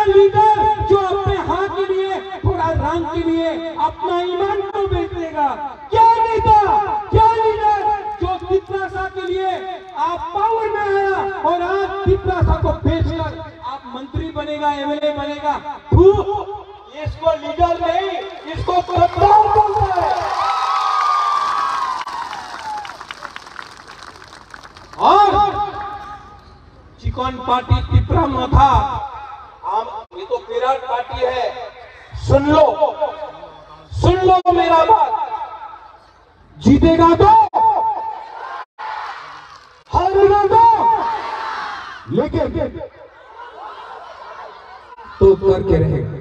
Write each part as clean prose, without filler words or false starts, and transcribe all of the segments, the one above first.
Leader जो अपने हाँ के लिए, थोड़ा रंग के लिए अपना ईमान को बेच देगा? क्या नेता, क्या लीडर जो तिपरासा के लिए आप पावर में आया और आज तिपरासा को बेचकर आप मंत्री बनेगा, एमएलए बनेगा? इसको लीडर नहीं, इसको गद्दार बोलता है। और चिकन पार्टी तिपरा माथा, ये तो विराट पार्टी है। सुन लो मेरा बात, जीतेगा तो, हारेगा तो, लेकिन तो करके रहेगा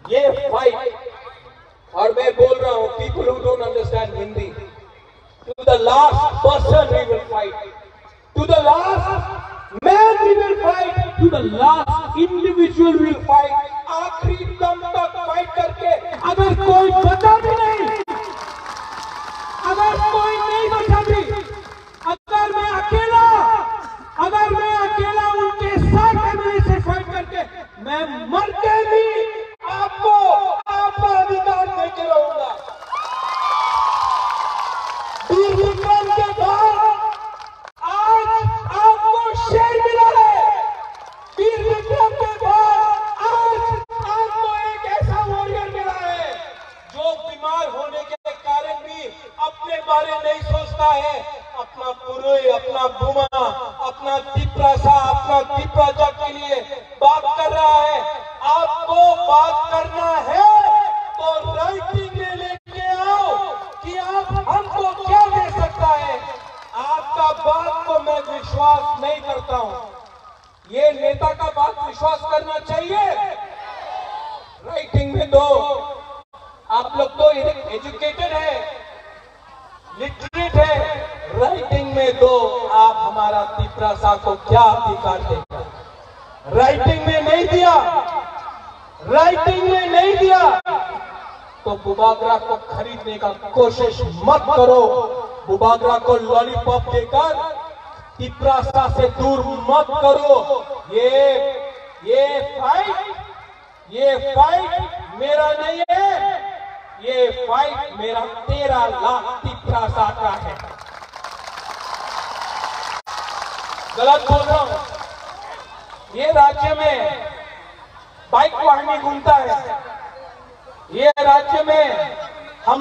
ये फाइट। और मैं बोल रहा हूं, people who don't understand Hindi, to the last person we will fight, to the last man we will fight, to the last individual we will fight. आखिरी दम तक फाइट करके अगर कोई बचा भी नहीं, अगर कोई नहीं बचा भी, अगर मैं अकेला उनके साथ एमएलए से फाइट करके मैं मर के भी आपको आपका अधिकार देके रहूंगा। वीर विक्रम के बाद आज आपको शेर मिला है। वीर विक्रम के बाद आज आपको एक ऐसा वॉरियर मिला है जो बीमार होने के कारण भी अपने बारे नहीं सोचता है, अपना पुरुष, अपना बुमा, अपना तिपरासा, अपना तिपराजा के लिए बात कर रहा है। आपको बात करना है तो राइटिंग में लेके आओ कि आप हमको क्या दे सकता है। आपका बात को मैं विश्वास नहीं करता हूं। ये नेता का बात विश्वास करना चाहिए, राइटिंग में दो। आप लोग तो एजुकेटेड है, लिटरेट है, राइटिंग में दो। आप हमारा तिपरासा को क्या अधिकार देगा? राइटिंग में नहीं दिया, राइटिंग में नहीं दिया तो बुबागरा को खरीदने का कोशिश मत करो। बुबागरा को लॉलीपॉप देकर तिपरासा से दूर मत करो। ये फाइट मेरा नहीं है, ये फाइट मेरा 13 लाख तिपरासा का है। गलत बोल रहा हूं? ये राज्य में बाइक वाहनी घूमता है, ये राज्य में हम लोग